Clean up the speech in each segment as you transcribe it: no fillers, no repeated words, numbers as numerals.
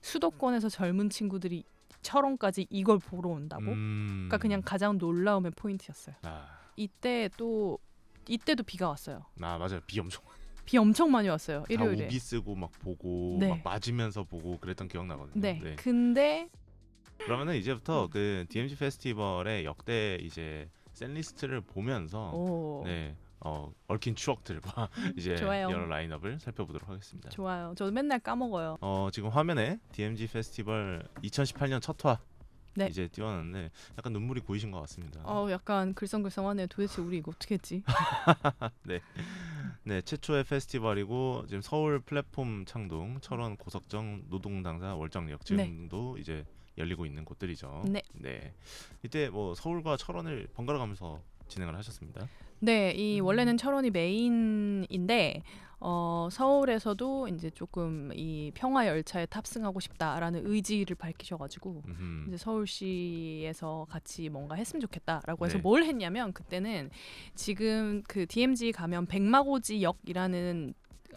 수도권에서 젊은 친구들이 철원까지 이걸 보러 온다고? 그러니까 그냥 가장 놀라움의 포인트였어요. 이때도 비가 왔어요. 맞아요. 비 엄청 많이 왔어요. 다 일요일에. 우비 쓰고 막 보고 네. 막 맞으면서 보고 그랬던 기억 나거든요. 네. 근데 그러면은 이제부터 그 DMZ 페스티벌의 역대 이제 샌리스트를 보면서 얽힌 추억들과 이제 좋아요. 여러 라인업을 살펴보도록 하겠습니다. 좋아요. 저도 맨날 까먹어요. 지금 화면에 DMZ 페스티벌 2018년 첫 화 네. 이제 띄워놨는데 약간 눈물이 고이신 것 같습니다. 약간 글썽글썽하네요. 도대체 우리 이거 어떻게 했지? 네, 최초의 페스티벌이고 지금 서울 플랫폼 창동, 철원 고석정, 노동당사, 월정역 지금도 이제 열리고 있는 곳들이죠. 네. 이때 뭐 서울과 철원을 번갈아 가면서 진행을 하셨습니다. 네, 이 원래는 철원이 메인인데 서울에서도 이제 조금 이 평화 열차에 탑승하고 싶다라는 의지를 밝히셔가지고 이제 서울시에서 같이 뭔가 했으면 좋겠다라고 해서 뭘 했냐면 그때는 지금 그 DMZ 가면 백마고지역이라는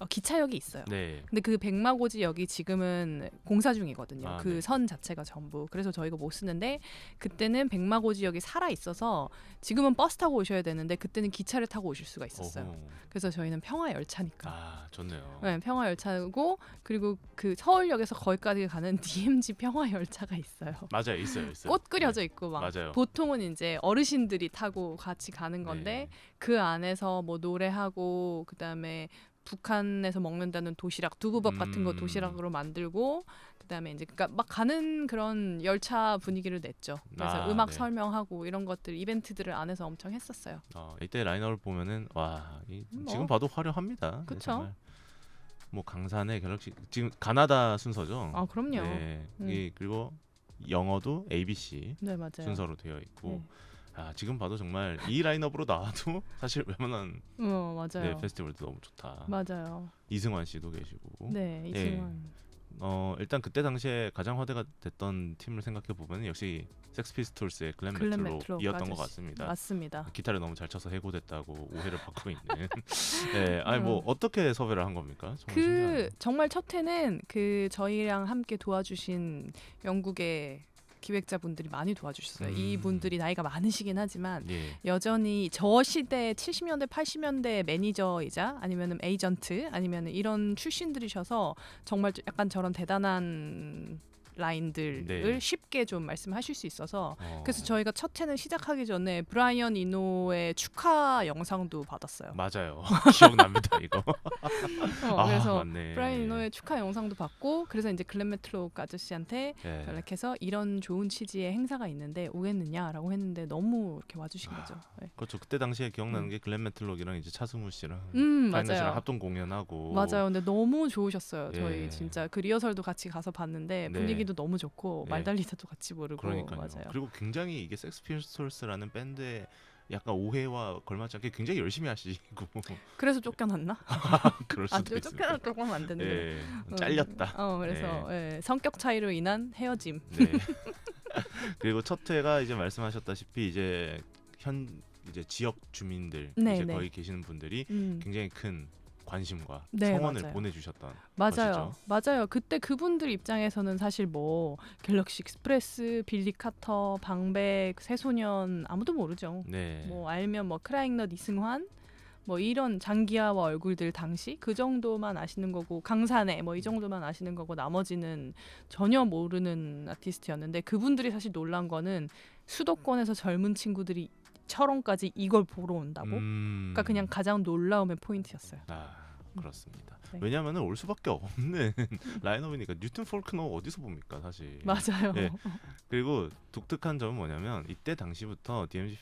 기차역이 있어요. 근데 그 백마고지역이 지금은 공사 중이거든요. 그 선 자체가 전부. 그래서 저희가 못 쓰는데 그때는 백마고지역이 살아 있어서 지금은 버스 타고 오셔야 되는데 그때는 기차를 타고 오실 수가 있었어요. 그래서 저희는 평화 열차니까. 좋네요. 네, 평화 열차고 그리고 그 서울역에서 거기까지 가는 DMZ 평화 열차가 있어요. 맞아요, 있어요. 꽃 그려져 있고 막. 맞아요. 보통은 이제 어르신들이 타고 같이 가는 건데 그 안에서 뭐 노래하고 그다음에 북한에서 먹는다는 도시락, 두부밥 같은 거 도시락으로 만들고 그다음에 이제 그러니까 막 가는 그런 열차 분위기를 냈죠. 그래서 음악 설명하고 이런 것들 이벤트들을 안에서 엄청 했었어요. 이때 라인업을 보면은 지금 봐도 화려합니다. 그렇죠. 뭐 강산의 갤럭시 지금 가나다 순서죠. 그럼요. 그리고 영어도 ABC 맞아요. 순서로 되어 있고. 지금 봐도 정말 이 라인업으로 나와도 사실 웬만한 맞아요. 페스티벌도 너무 좋다. 맞아요. 이승환 씨도 계시고. 네, 이승환. 일단 그때 당시에 가장 화제가 됐던 팀을 생각해 보면 역시 섹스피스톨스의 글렌 메틀로이었던 것 같습니다. 맞습니다. 기타를 너무 잘 쳐서 해고됐다고 오해를 받고 있는. 뭐 어떻게 섭외를 한 겁니까? 정말 첫 해는 그 저희랑 함께 도와주신 영국의 기획자분들이 많이 도와주셨어요. 이분들이 나이가 많으시긴 하지만 여전히 저 시대 70년대 80년대 매니저이자 아니면 에이전트 아니면 이런 출신들이셔서 정말 약간 저런 대단한 라인들을 쉽게 좀 말씀하실 수 있어서 그래서 저희가 첫 해는 시작하기 전에 브라이언 이노의 축하 영상도 받았어요. 맞아요. 기억납니다 이거. 그래서 맞네. 브라이언 이노의 축하 영상도 받고 그래서 이제 글렌 메틀로크 아저씨한테 연락해서 이런 좋은 취지의 행사가 있는데 오겠느냐라고 했는데 너무 이렇게 와주신 거죠. 그렇죠. 그때 당시에 기억나는 게 글렌 메틀로크랑 이제 차승우 씨랑 맞아요. 합동 공연하고 맞아요. 근데 너무 좋으셨어요. 저희 진짜 그 리허설도 같이 가서 봤는데 분위기도 너무 좋고 말달리다도 같이 부르고. 그러니까요. 맞아요. 그리고 굉장히 이게 섹스피스톨스라는 밴드의 약간 오해와 걸맞지 않게 굉장히 열심히 하시고. 그래서 쫓겨났나? 그럴 수도 있어요. 쫓겨났다고 하면 안 되는데. 잘렸다. 그래서 성격 차이로 인한 헤어짐. 그리고 첫 회가 이제 말씀하셨다시피 이제 지역 주민들 이제 거기 계시는 분들이 굉장히 큰 관심과 성원을 보내주셨던 것이죠. 맞아요. 그때 그분들 입장에서는 사실 뭐 갤럭시 익스프레스, 빌리 카터, 방백, 새소년 아무도 모르죠. 뭐 알면 뭐 크라잉넛 이승환 뭐 이런 장기하와 얼굴들 당시 그 정도만 아시는 거고 강산에 뭐 이 정도만 아시는 거고 나머지는 전혀 모르는 아티스트였는데 그분들이 사실 놀란 거는 수도권에서 젊은 친구들이 철원까지 이걸 보러 온다고? 그러니까 그냥 가장 놀라움의 포인트였어요. 그렇습니다. 왜냐하면 올 수밖에 없는 라인업이니까 뉴튼 폴크너 어디서 봅니까 사실. 맞아요. 그리고 독특한 점은 뭐냐면 이때 당시부터 DMZ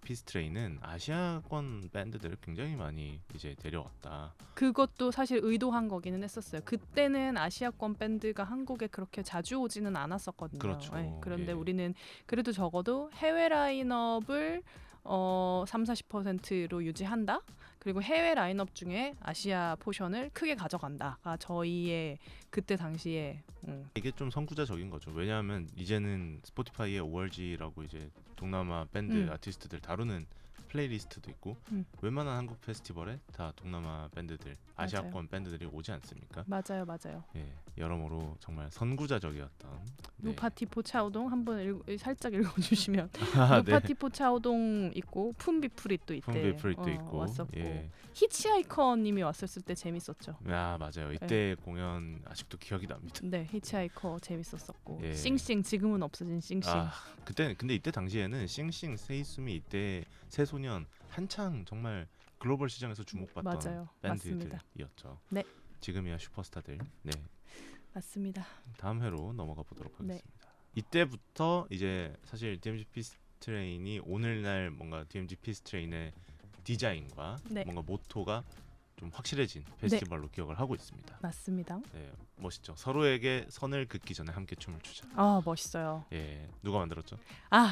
피스트레이는 아시아권 밴드들을 굉장히 많이 이제 데려왔다. 그것도 사실 의도한 거기는 했었어요. 그때는 아시아권 밴드가 한국에 그렇게 자주 오지는 않았었거든요. 그렇죠. 그런데 우리는 그래도 적어도 해외 라인업을 30-40%로 유지한다. 그리고 해외 라인업 중에 아시아 포션을 크게 가져간다가 저희의 그때 당시에 이게 좀 선구자적인 거죠. 왜냐하면 이제는 스포티파이의 ORG라고 이제 동남아 밴드 아티스트들 다루는 플레이리스트도 있고 웬만한 한국 페스티벌에 다 동남아 밴드들, 아시아권 밴드들이 오지 않습니까? 맞아요. 예, 여러모로 정말 선구자적이었던. 노파티 포차우동 한번 살짝 읽어주시면 아, 노파티 포차우동 있고 푼비프리또 있대. 푼비프리또 있고 왔었고 예. 히치하이커님이 왔었을 때 재밌었죠. 아 맞아요. 이때 공연 아직도 기억이 납니다. 네, 히치하이커 재밌었었고 예. 싱싱 지금은 없어진 싱싱. 그때 근데 이때 당시에는 싱싱, 세이수미 이때 새소년 한창 정말 글로벌 시장에서 주목받던 맞아요. 밴드들이었죠. 네. 지금이야 슈퍼스타들. 네. 맞습니다. 다음 회로 넘어가 보도록 하겠습니다. 이때부터 이제 사실 DMG 피스트레인이 오늘날 뭔가 DMG 피스트레인의 디자인과 뭔가 모토가 좀 확실해진 페스티벌로 기억을 하고 있습니다. 맞습니다. 네, 멋있죠. 서로에게 선을 긋기 전에 함께 춤을 추자. 멋있어요. 예, 누가 만들었죠?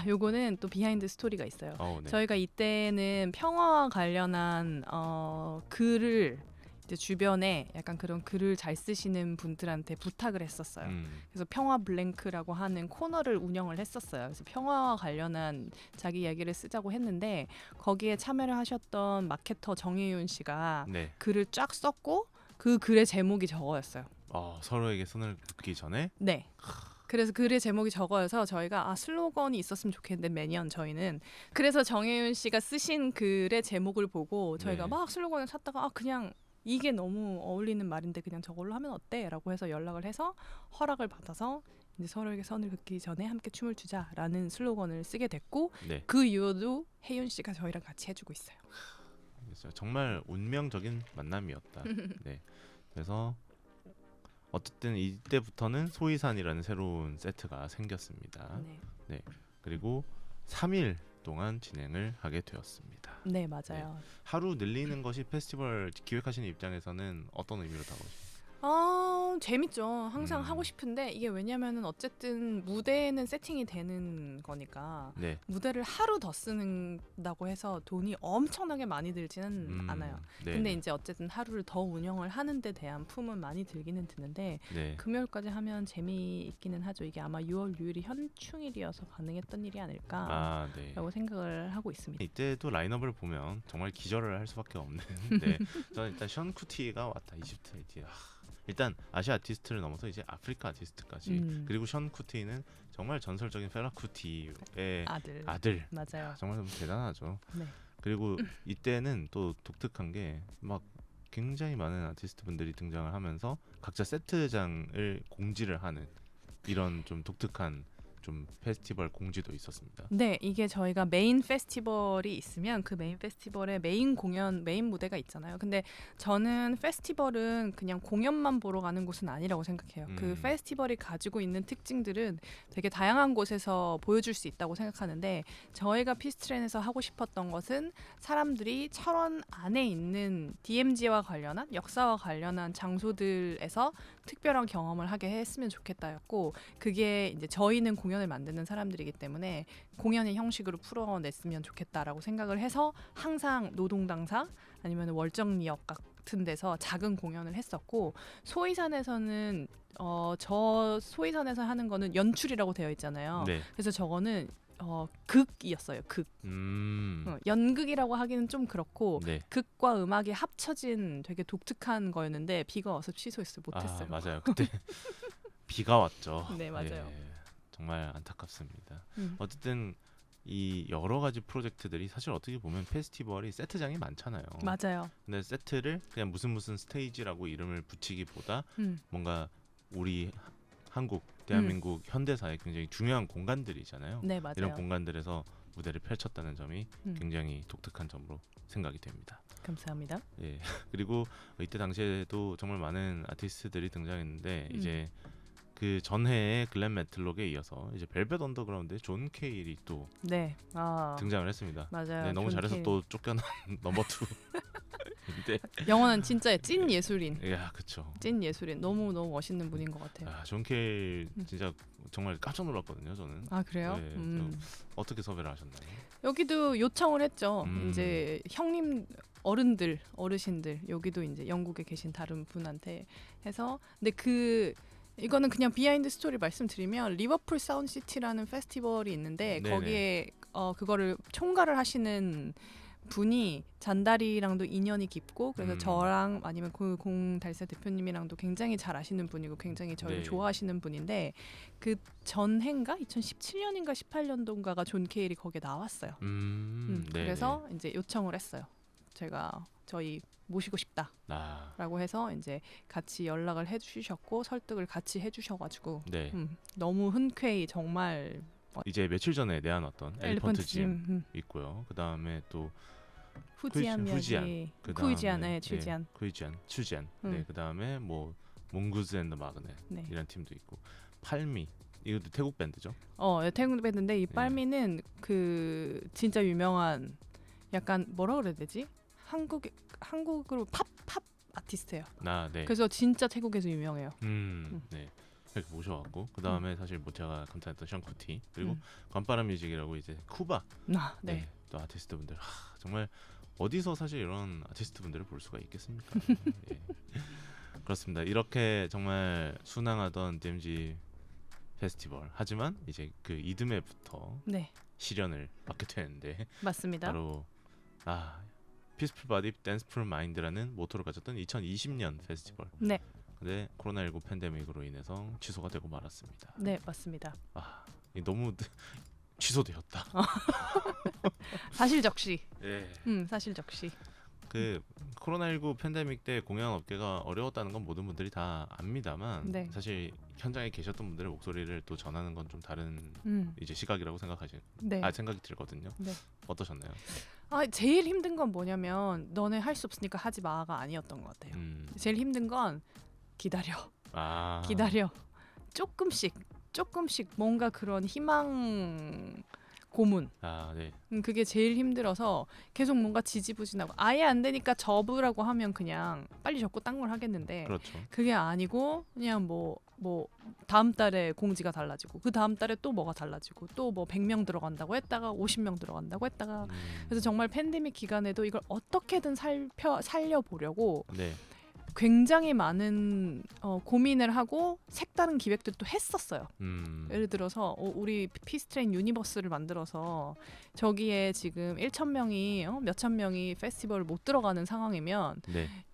요거는 또 비하인드 스토리가 있어요. 네. 저희가 이때는 평화와 관련한 글을 이제 주변에 약간 그런 글을 잘 쓰시는 분들한테 부탁을 했었어요. 그래서 평화 블랭크라고 하는 코너를 운영을 했었어요. 그래서 평화와 관련한 자기 이야기를 쓰자고 했는데 거기에 참여를 하셨던 마케터 정혜윤 씨가 글을 쫙 썼고 그 글의 제목이 저거였어요. 서로에게 손을 긋기 전에? 네. 그래서 글의 제목이 저거여서 저희가 슬로건이 있었으면 좋겠는데 매년 저희는 그래서 정혜윤 씨가 쓰신 글의 제목을 보고 저희가 막 슬로건을 찾다가 그냥 이게 너무 어울리는 말인데 그냥 저걸로 하면 어때? 라고 해서 연락을 해서 허락을 받아서 이제 서로에게 선을 긋기 전에 함께 춤을 추자라는 슬로건을 쓰게 됐고 그 이후도 혜윤 씨가 저희랑 같이 해주고 있어요. 정말 운명적인 만남이었다. 네. 그래서 어쨌든 이때부터는 소이산이라는 새로운 세트가 생겼습니다. 네. 그리고 3일 동안 진행을 하게 되었습니다. 네, 맞아요. 하루 늘리는 것이 페스티벌 기획하시는 입장에서는 어떤 의미로 다가오십니까? 재밌죠. 항상 하고 싶은데 이게 왜냐면은 어쨌든 무대에는 세팅이 되는 거니까 무대를 하루 더 쓰는다고 해서 돈이 엄청나게 많이 들지는 않아요. 근데 이제 어쨌든 하루를 더 운영을 하는 데 대한 품은 많이 들기는 드는데 금요일까지 하면 재미있기는 하죠. 이게 아마 6월 6일이 현충일이어서 가능했던 일이 아닐까라고 생각을 하고 있습니다. 이때도 라인업을 보면 정말 기절을 할 수밖에 없는 저는 일단 션 쿠티가 왔다. 이집트 아이디어. 일단 아시아 아티스트를 넘어서 이제 아프리카 아티스트까지 그리고 션 쿠티는 정말 전설적인 펠라 쿠티의 아들. 맞아요. 정말 좀 대단하죠. 그리고 이때는 또 독특한 게 막 굉장히 많은 아티스트 분들이 등장을 하면서 각자 세트장을 공지를 하는 이런 좀 독특한 좀 페스티벌 공지도 있었습니다. 네, 이게 저희가 메인 페스티벌이 있으면 그 메인 페스티벌의 메인 공연, 메인 무대가 있잖아요. 근데 저는 페스티벌은 그냥 공연만 보러 가는 곳은 아니라고 생각해요. 그 페스티벌이 가지고 있는 특징들은 되게 다양한 곳에서 보여줄 수 있다고 생각하는데 저희가 피스트레인에서 하고 싶었던 것은 사람들이 철원 안에 있는 DMG와 관련한 역사와 관련한 장소들에서 특별한 경험을 하게 했으면 좋겠다였고 그게 이제 저희는 공연을 만드는 사람들이기 때문에 공연의 형식으로 풀어냈으면 좋겠다라고 생각을 해서 항상 노동당사 아니면 월정리역 같은 데서 작은 공연을 했었고 소이산에서는 저 소이산에서 하는 거는 연출이라고 되어 있잖아요. 그래서 저거는 극이었어요. 극. 연극이라고 하기는 좀 그렇고 극과 음악이 합쳐진 되게 독특한 거였는데 비가 와서 취소했어요. 못했어요. 맞아요. 그때 비가 왔죠. 네, 맞아요. 정말 안타깝습니다. 어쨌든 이 여러 가지 프로젝트들이 사실 어떻게 보면 페스티벌이 세트장이 많잖아요. 맞아요. 근데 세트를 그냥 무슨 스테이지라고 이름을 붙이기보다 뭔가 우리 한국 대한민국 현대사의 굉장히 중요한 공간들이잖아요. 네, 맞아요. 이런 공간들에서 무대를 펼쳤다는 점이 굉장히 독특한 점으로 생각이 됩니다. 감사합니다. 예. 그리고 이때 당시에도 정말 많은 아티스트들이 등장했는데 이제 그 전해의 글램 메틀록에 이어서 이제 벨벳 언더그라운드의 존 케일이 또 등장을 했습니다. 맞아요. 너무 잘해서 케일. 또 쫓겨난 넘버 2. 근데 영어는 진짜 찐 예술인. 야, 그렇죠. 찐 예술인. 너무 멋있는 분인 것 같아요. 존 케일 진짜 정말 깜짝 놀랐거든요, 저는. 아, 그래요? 어떻게 섭외를 하셨나요? 여기도 요청을 했죠. 이제 형님 어르신들 여기도 이제 영국에 계신 다른 분한테 해서 근데 이거는 그냥 비하인드 스토리 말씀드리면 리버풀 사운드 시티라는 페스티벌이 있는데 거기에 그거를 총괄을 하시는 분이 잔다리랑도 인연이 깊고 그래서 저랑 아니면 그 공달새 대표님이랑도 굉장히 잘 아시는 분이고 굉장히 저를 네. 좋아하시는 분인데 그 전해인가 2017년인가 18년도인가가 존 케일이 거기에 나왔어요. 그래서 이제 요청을 했어요. 제가 저희 모시고 싶다라고 해서 이제 같이 연락을 해주셨고 설득을 같이 해주셔가지고 네. 너무 흔쾌히 정말 이제 며칠 전에 내한왔던 엘리펀트 짐 있고요. 그 다음에 또 후지안, 추지안. 네, 그 다음에 뭐 몽구즈 앤더 마그넷 이런 팀도 있고 팔미 이것도 태국 밴드죠. 태국 밴드인데 이 팔미는 그 진짜 유명한 약간 뭐라 그래야 되지? 한국으로 팝 아티스트예요. 네. 그래서 진짜 태국에서 유명해요. 네. 이렇게 모셔왔고 그 다음에 사실 뭐 제가 감탄했던 샹쿠티 그리고 관바람 뮤직이라고 이제 쿠바 네. 또 아티스트 분들 정말 어디서 사실 이런 아티스트 분들을 볼 수가 있겠습니까? 예. 그렇습니다. 이렇게 정말 순항하던 DMG 페스티벌 하지만 이제 그 이듬해부터 시련을 받게 되는데 맞습니다. 바로 피스풀 바디 댄스풀 마인드라는 모토를 가졌던 2020년 페스티벌. 네. 근데 코로나19 팬데믹으로 인해서 취소가 되고 말았습니다. 네, 맞습니다. 너무 취소되었다. 사실적시. 네. 사실적시. 그 코로나19 팬데믹 때 공연 업계가 어려웠다는 건 모든 분들이 다 압니다만 사실 현장에 계셨던 분들의 목소리를 또 전하는 건 좀 다른 이제 시각이라고 생각이 들거든요. 네. 어떠셨나요? 제일 힘든 건 뭐냐면 너네 할 수 없으니까 하지 마가 아니었던 것 같아요. 제일 힘든 건 기다려. 조금씩 뭔가 그런 희망 고문. 네. 그게 제일 힘들어서 계속 뭔가 지지부진하고 아예 안 되니까 접으라고 하면 그냥 빨리 접고 딴 걸 하겠는데 그렇죠. 그게 아니고 그냥 뭐 다음 달에 공지가 달라지고 그 다음 달에 또 뭐가 달라지고 또 뭐 100명 들어간다고 했다가 50명 들어간다고 했다가 그래서 정말 팬데믹 기간에도 이걸 어떻게든 살려보려고 굉장히 많은 고민을 하고 색다른 기획들도 했었어요. 예를 들어서 우리 피스트레인 유니버스를 만들어서 저기에 지금 1,000명이 몇천 명이 페스티벌을 못 들어가는 상황이면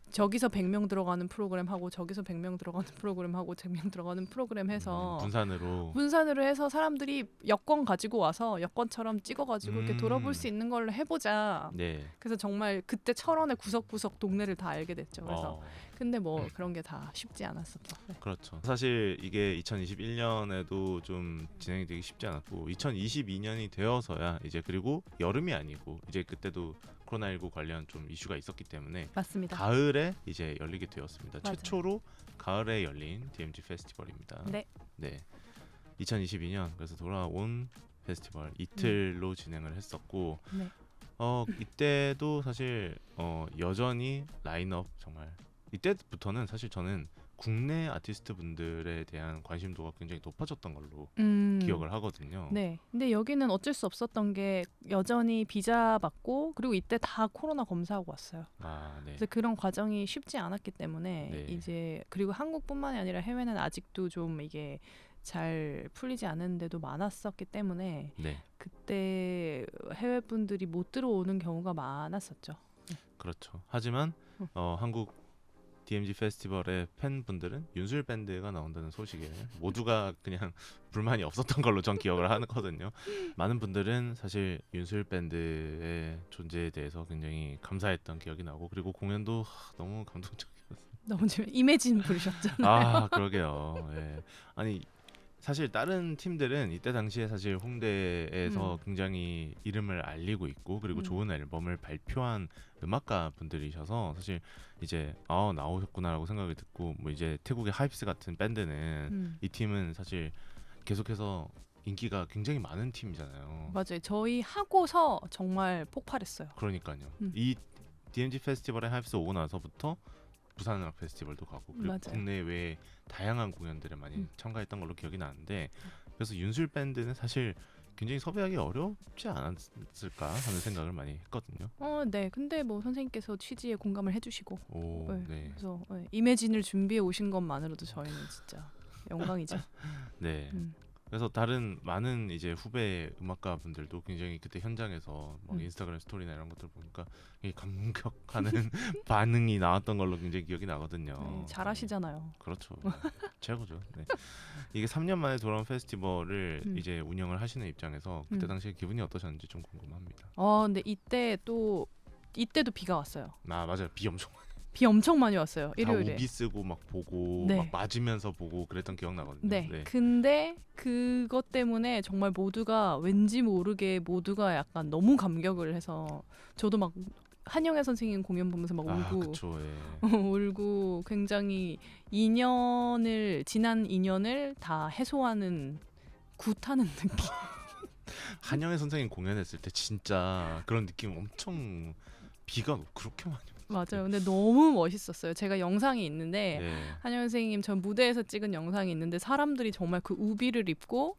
저기서 100명 들어가는 프로그램 하고 저기서 100명 들어가는 프로그램 하고 100명 들어가는 프로그램 해서 분산으로 해서 사람들이 여권 가지고 와서 여권처럼 찍어가지고 이렇게 돌아볼 수 있는 걸로 해보자. 그래서 정말 그때 철원의 구석구석 동네를 다 알게 됐죠. 그래서 근데 뭐 그런 게 다 쉽지 않았었죠. 그렇죠. 사실 이게 2021년에도 좀 진행이 되기 쉽지 않았고 2022년이 되어서야 이제 그리고 여름이 아니고 이제 그때도 코로나19 관련 좀 이슈가 있었기 때문에 맞습니다. 가을에 이제 열리게 되었습니다. 맞아요. 최초로 가을에 열린 DMG 페스티벌입니다. 네. 2022년 그래서 돌아온 페스티벌 이틀로 진행을 했었고 이때도 사실 여전히 라인업 정말 이때부터는 사실 저는 국내 아티스트 분들에 대한 관심도가 굉장히 높아졌던 걸로 기억을 하거든요. 네. 근데 여기는 어쩔 수 없었던 게 여전히 비자 받고 그리고 이때 다 코로나 검사하고 왔어요. 그래서 그런 과정이 쉽지 않았기 때문에 이제 그리고 한국뿐만이 아니라 해외는 아직도 좀 이게 잘 풀리지 않은 데도 많았었기 때문에 그때 해외 분들이 못 들어오는 경우가 많았었죠. 그렇죠. 하지만 한국 DMG 페스티벌의 팬분들은 윤술 밴드가 나온다는 소식에 모두가 그냥 불만이 없었던 걸로 전 기억을 하거든요. 많은 분들은 사실 윤술 밴드의 존재에 대해서 굉장히 감사했던 기억이 나고 그리고 공연도 너무 감동적이었어요. 너무 이매진 부르셨잖아요. 그러게요. 아니 사실 다른 팀들은 이때 당시에 사실 홍대에서 굉장히 이름을 알리고 있고 그리고 좋은 앨범을 발표한 음악가 분들이셔서 사실 이제 나오셨구나라고 생각이 듣고 뭐 이제 태국의 하이프스 같은 밴드는 이 팀은 사실 계속해서 인기가 굉장히 많은 팀이잖아요. 맞아요. 저희 하고서 정말 폭발했어요. 그러니까요. 이 DMG 페스티벌에 하이프스 오고 나서부터 부산음악 페스티벌도 가고 그리고 국내외 다양한 공연들에 많이 참가했던 걸로 기억이 나는데 그래서 윤술 밴드는 사실 굉장히 섭외하기 어렵지 않았을까 하는 생각을 많이 했거든요. 네. 근데 뭐 선생님께서 취지에 공감을 해주시고 그래서 이매진을 준비해 오신 것만으로도 저희는 진짜 영광이죠. 네. 그래서 다른 많은 이제 후배 음악가 분들도 굉장히 그때 현장에서 막 인스타그램 스토리나 이런 것들 보니까 감격하는 반응이 나왔던 걸로 굉장히 기억이 나거든요. 네, 잘하시잖아요. 그렇죠. 최고죠. 네. 이게 3년 만에 돌아온 페스티벌을 이제 운영을 하시는 입장에서 그때 당시에 기분이 어떠셨는지 좀 궁금합니다. 근데 이때도 비가 왔어요. 맞아요. 비 엄청 많이 왔어요. 일요일에. 우비 쓰고 막 보고 막 맞으면서 보고 그랬던 기억 나거든요. 네. 근데 그것 때문에 정말 모두가 왠지 모르게 모두가 약간 너무 감격을 해서 저도 막 한영애 선생님 공연 보면서 막 울고 그쵸, 예. 울고 굉장히 지난 인연을 다 해소하는 굿하는 느낌. 한영애 선생님 공연했을 때 진짜 그런 느낌 엄청 비가 그렇게 많이 맞아요. 근데 너무 멋있었어요. 제가 영상이 있는데 네. 한영 선생님 전 무대에서 찍은 영상이 있는데 사람들이 정말 그 우비를 입고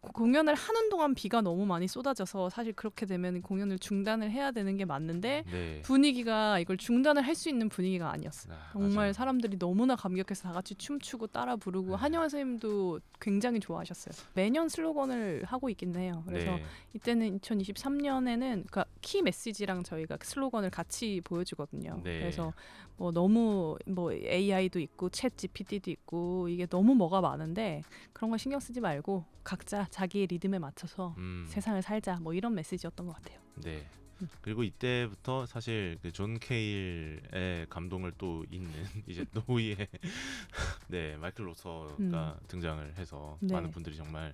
공연을 하는 동안 비가 너무 많이 쏟아져서 사실 그렇게 되면 공연을 중단을 해야 되는 게 맞는데 분위기가 이걸 중단을 할 수 있는 분위기가 아니었어요. 정말 맞아요. 사람들이 너무나 감격해서 다 같이 춤추고 따라 부르고 한영아 선생님도 굉장히 좋아하셨어요. 매년 슬로건을 하고 있긴 해요. 그래서 이때는 2023년에는 그러니까 키 메시지랑 저희가 슬로건을 같이 보여주거든요. 그래서 너무 AI도 있고 챗 GPT도 있고 이게 너무 뭐가 많은데 그런 거 신경 쓰지 말고 각자 자기의 리듬에 맞춰서 세상을 살자 이런 메시지였던 것 같아요. 네. 그리고 이때부터 사실 그 존 케일의 감동을 또 잇는 이제 노이의 마이클 로서가 등장을 해서 많은 분들이 정말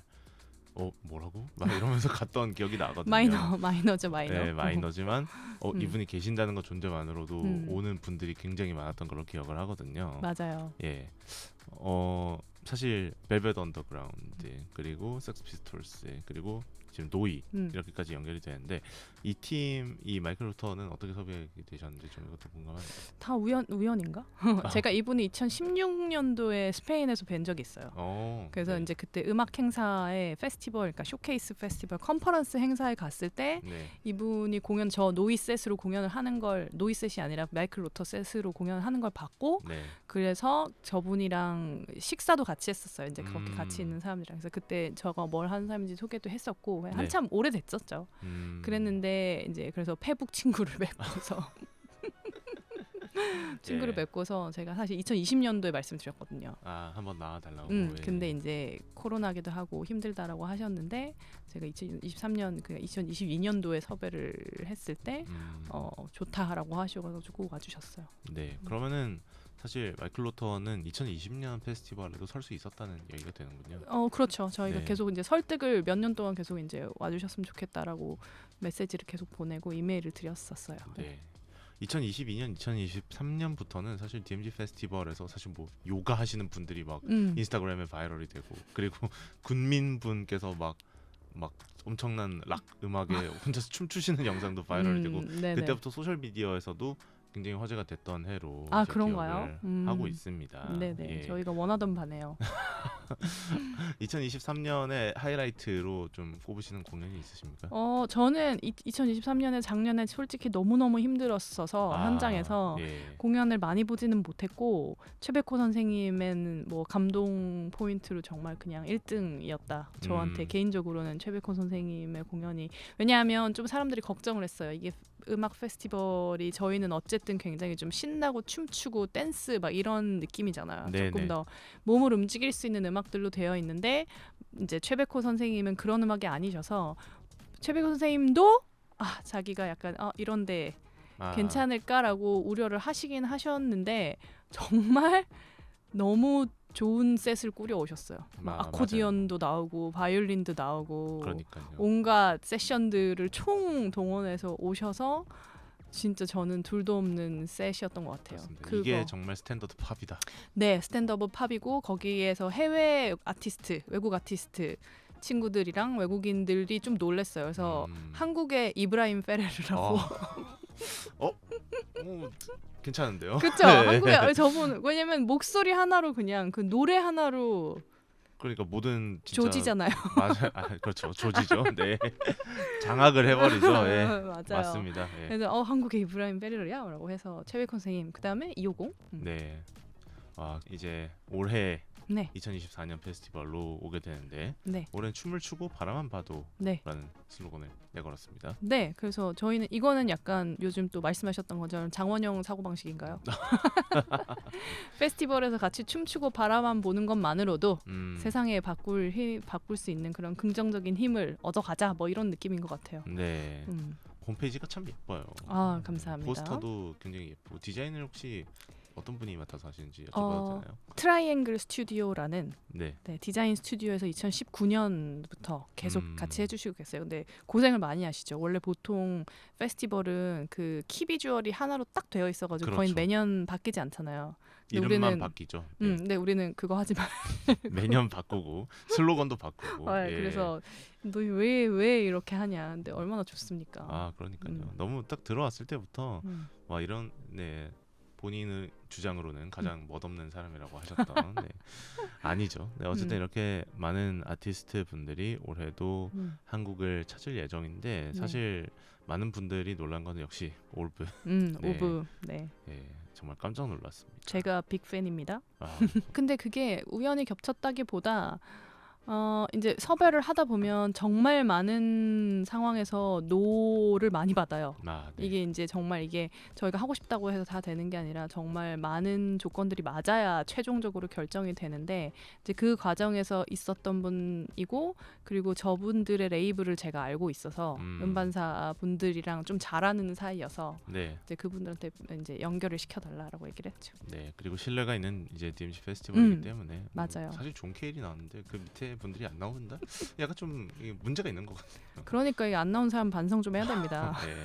뭐라고? 막 이러면서 갔던 기억이 나거든요. 마이너죠, 마이너. 네, 마이너지만 이분이 계신다는 것 존재만으로도 오는 분들이 굉장히 많았던 걸로 기억을 하거든요. 맞아요. 예. 사실 벨벳 언더그라운드 그리고 섹스 피스톨스 그리고 지금 노이 이렇게까지 연결이 되는데 이 팀, 이 마이클 루터는 어떻게 섭외가 되셨는지 좀 이것도 궁금합니다. 다 우연인가? 제가 이분이 2016년도에 스페인에서 뵌 적이 있어요. 그래서 이제 그때 음악 행사에 페스티벌, 그러니까 쇼케이스 페스티벌 컨퍼런스 행사에 갔을 때 이분이 공연 저 노이셋으로 공연을 하는 걸 노이셋이 아니라 마이클 루터 셋으로 공연을 하는 걸 봤고 그래서 저분이랑 식사도 같이 했었어요. 이제 그렇게 같이 있는 사람들이랑. 그래서 그때 저가 뭘 하는 사람인지 소개도 했었고 한참 오래됐었죠. 그랬는데 이제 그래서 페북 친구를 맺고서 맺고서 제가 사실 2020년도에 말씀드렸거든요. 한번 나와달라고. 근데 이제 코로나기도 하고 힘들다라고 하셨는데 제가 2023년 그 2022년도에 섭외를 했을 때 좋다라고 하셔가지고 와주셨어요. 네, 그러면은 사실 마이클 로터는 2020년 페스티벌에도 설 수 있었다는 얘기가 되는군요. 그렇죠. 저희가 계속 이제 설득을 몇 년 동안 계속 이제 와주셨으면 좋겠다라고 메시지를 계속 보내고 이메일을 드렸었어요. 네. 2022년, 2023년부터는 사실 DMZ 페스티벌에서 사실 뭐 요가 하시는 분들이 막 인스타그램에 바이럴이 되고 그리고 군민분께서 막 엄청난 락 음악에 혼자서 춤추시는 영상도 바이럴이 되고 그때부터 소셜 미디어에서도 굉장히 화제가 됐던 해로 그런가요? 하고 있습니다. 네네, 저희가 원하던 바네요. 2023년에 하이라이트로 좀 꼽으시는 공연이 있으십니까? 저는 2023년에 작년에 솔직히 너무너무 힘들었어서 현장에서 공연을 많이 보지는 못했고 최백호 선생님은 뭐 감동 포인트로 정말 그냥 1등이었다. 저한테 개인적으로는 최백호 선생님의 공연이, 왜냐하면 좀 사람들이 걱정을 했어요. 이게 음악 페스티벌이 저희는 어쨌든 굉장히 좀 신나고 춤추고 댄스 막 이런 느낌이잖아요. 조금 더 몸을 움직일 수 있는 음악들로 되어 있는데 이제 최백호 선생님은 그런 음악이 아니셔서 최백호 선생님도 자기가 약간 이런데 괜찮을까라고 우려를 하시긴 하셨는데 정말 너무 좋은 셋을 꾸려 오셨어요. 아코디언도 나오고 바이올린도 나오고 그러니까요. 온갖 세션들을 총 동원해서 오셔서 진짜 저는 둘도 없는 셋이었던 것 같아요. 이게 정말 스탠더드 팝이다. 네, 스탠더드 팝이고 거기에서 해외 아티스트, 외국 아티스트 친구들이랑 외국인들이 좀 놀랬어요. 그래서 한국의 이브라임 페레르라고 괜찮은데요? 그렇죠. 한국에 저분 왜냐면 목소리 하나로 그냥 그 노래 하나로 그러니까 모든 진짜 조지잖아요. 맞아요. 그렇죠. 조지죠. 네. 장악을 해버리죠. 맞아요. 맞습니다. 그래서 한국의 이브라임 페레르야라고 해서 최백호 선생님, 그다음에 250. 네. 이제 올해 네. 2024년 페스티벌로 오게 되는데 네. 올해는 춤을 추고 바라만 봐도 네. 라는 슬로건을 내걸었습니다. 네. 그래서 저희는 이거는 약간 요즘 또 말씀하셨던 것처럼 장원영 사고방식인가요? 페스티벌에서 같이 춤추고 바라만 보는 것만으로도 세상에 바꿀 수 있는 그런 긍정적인 힘을 얻어가자 뭐 이런 느낌인 것 같아요. 네. 홈페이지가 참 예뻐요. 아, 감사합니다. 포스터도 굉장히 예쁘고 디자인을 혹시 어떤 분이 맡아서 하시는지 여쭤봐도 되나요? 트라이앵글 스튜디오라는 네. 디자인 스튜디오에서 2019년부터 계속 같이 해주시고 계세요. 근데 고생을 많이 하시죠. 원래 보통 페스티벌은 그 키 비주얼이 하나로 딱 되어 있어가지고 그렇죠. 거의 매년 바뀌지 않잖아요. 이름만 바뀌죠. 네. 근데 우리는 그거 하지 말. 매년 바꾸고 슬로건도 바꾸고. 그래서 너 왜 이렇게 하냐. 근데 얼마나 좋습니까? 아, 그러니까요. 너무 딱 들어왔을 때부터 와 이런 본인의 주장으로는 가장 멋없는 사람이라고 하셨던 아니죠. 어쨌든 이렇게 많은 아티스트 분들이 올해도 한국을 찾을 예정인데 사실 많은 분들이 놀란 건 역시 올브. 올브. 정말 깜짝 놀랐습니다. 제가 빅팬입니다. 근데 그게 우연히 겹쳤다기보다 이제 섭외를 하다 보면 정말 많은 상황에서 노를 많이 받아요. 이게 이제 정말 이게 저희가 하고 싶다고 해서 다 되는 게 아니라 정말 많은 조건들이 맞아야 최종적으로 결정이 되는데 이제 그 과정에서 있었던 분이고 그리고 저분들의 레이블을 제가 알고 있어서 음반사 분들이랑 좀 잘하는 사이여서 이제 그분들한테 이제 연결을 시켜달라라고 얘기를 했죠. 네, 그리고 신뢰가 있는 이제 DMZ 페스티벌이기 때문에 맞아요. 사실 존 케일이 나왔는데 그 밑에 분들이 안 나온다? 약간 좀 문제가 있는 것 같아요. 그러니까 이 안 나온 사람 반성 좀 해야 됩니다. 네,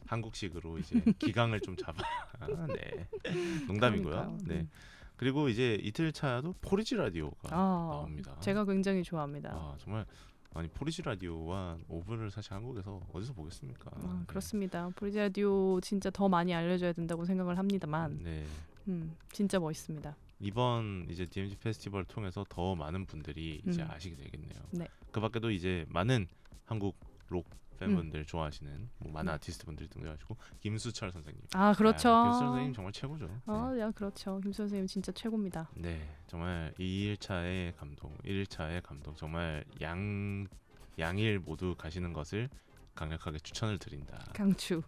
한국식으로 이제 기강을 좀 잡아. 네, 농담이고요. 네. 그리고 이제 이틀 차도 포리지 라디오가 나옵니다. 제가 굉장히 좋아합니다. 정말 아니 포리지 라디오와 오브를 사실 한국에서 어디서 보겠습니까? 그렇습니다. 포리지 라디오 진짜 더 많이 알려줘야 된다고 생각을 합니다만 진짜 멋있습니다. 이번 이제 DMZ 페스티벌을 통해서 더 많은 분들이 이제 아시게 되겠네요. 네. 그 밖에도 이제 많은 한국 록 팬분들 좋아하시는 많은 아티스트 분들이 등장하시고 김수철 선생님. 그렇죠. 김수철 선생님 정말 최고죠. 그렇죠. 김수철 선생님 진짜 최고입니다. 네, 정말 2일차의 감동, 1일차의 감동, 정말 양일 모두 가시는 것을 강력하게 추천을 드린다. 강추.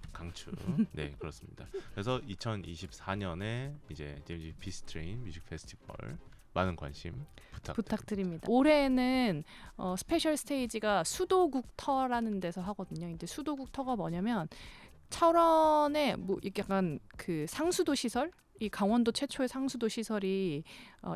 네, 그렇습니다. 그래서 2024년에 이제 DMZ 피스트레인 뮤직 페스티벌 많은 관심 부탁드립니다. 올해는 스페셜 스테이지가 수도국 터라는 데서 하거든요. 근데 수도국 터가 뭐냐면 철원에 뭐 약간 그 상수도 시설, 이 강원도 최초의 상수도 시설이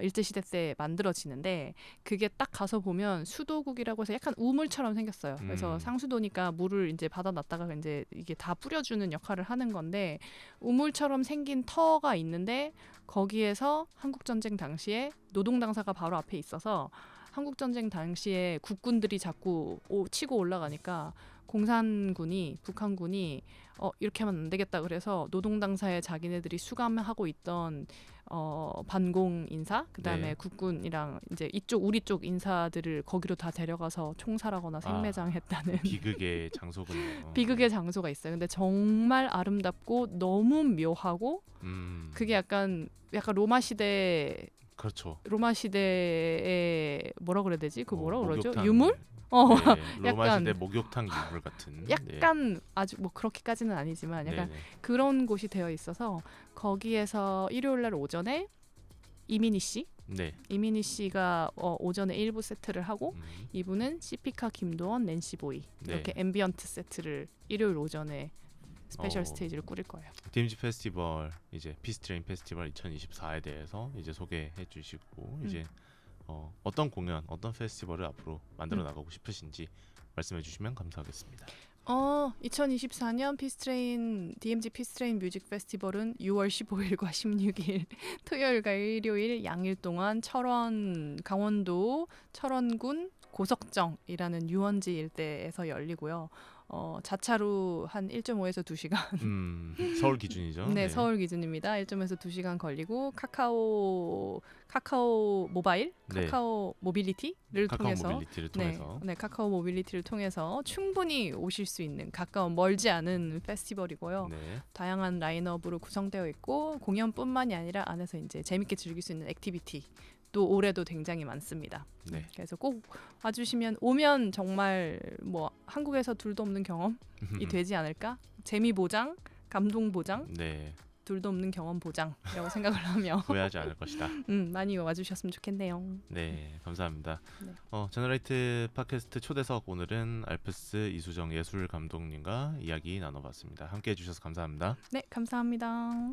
일제시대 때 만들어지는데 그게 딱 가서 보면 수도국이라고 해서 약간 우물처럼 생겼어요. 그래서 상수도니까 물을 이제 받아놨다가 이제 이게 다 뿌려주는 역할을 하는 건데 우물처럼 생긴 터가 있는데 거기에서 한국전쟁 당시에 노동당사가 바로 앞에 있어서 한국전쟁 당시에 국군들이 자꾸 치고 올라가니까 공산군이 북한군이 이렇게 하면 안 되겠다 그래서 노동당사에 자기네들이 수감하고 있던 반공 인사 그다음에 국군이랑 이제 우리 쪽 인사들을 거기로 다 데려가서 총살하거나 생매장했다는 비극의 장소군요. 비극의 장소가 있어요. 근데 정말 아름답고 너무 묘하고 그게 약간 로마 시대 그렇죠. 로마 시대의 뭐라 그래야 되지? 그 뭐라 그러죠? 목욕탕. 유물? 로마 시대 목욕탕 유물 같은. 약간 아주 뭐 그렇게까지는 아니지만 약간 그런 곳이 되어 있어서 거기에서 일요일 날 오전에 이민희 씨가 오전에 1부 세트를 하고 2부는 시피카 김도원 낸시 보이 이렇게 앰비언트 세트를 일요일 오전에 스페셜 스테이지를 꾸릴 거예요. DMZ 페스티벌 이제 피스트레인 페스티벌 2024에 대해서 이제 소개해 주시고 이제 어떤 공연, 어떤 페스티벌을 앞으로 만들어 나가고 싶으신지 말씀해 주시면 감사하겠습니다. 2024년 DMZ 피스트레인 뮤직 페스티벌은 6월 15일과 16일 토요일과 일요일 양일 동안 강원도 철원군 고석정이라는 유원지 일대에서 열리고요. 자차로 한 1.5에서 2시간. 서울 기준이죠. 네, 서울 기준입니다. 1.5에서 2시간 걸리고 카카오 모바일, 카카오 모빌리티를 통해서 카카오 모빌리티를 통해서 충분히 오실 수 있는 멀지 않은 페스티벌이고요. 다양한 라인업으로 구성되어 있고 공연뿐만이 아니라 안에서 이제 재밌게 즐길 수 있는 액티비티 또 올해도 굉장히 많습니다. 네. 그래서 꼭 오면 정말 뭐 한국에서 둘도 없는 경험이 되지 않을까? 재미 보장, 감동 보장, 네. 둘도 없는 경험 보장이라고 생각을 하며 후회하지 않을 것이다. 많이 와주셨으면 좋겠네요. 네, 감사합니다. 네. 제너레이트 팟캐스트 초대석 오늘은 알프스 이수정 예술 감독님과 이야기 나눠봤습니다. 함께해 주셔서 감사합니다. 네, 감사합니다.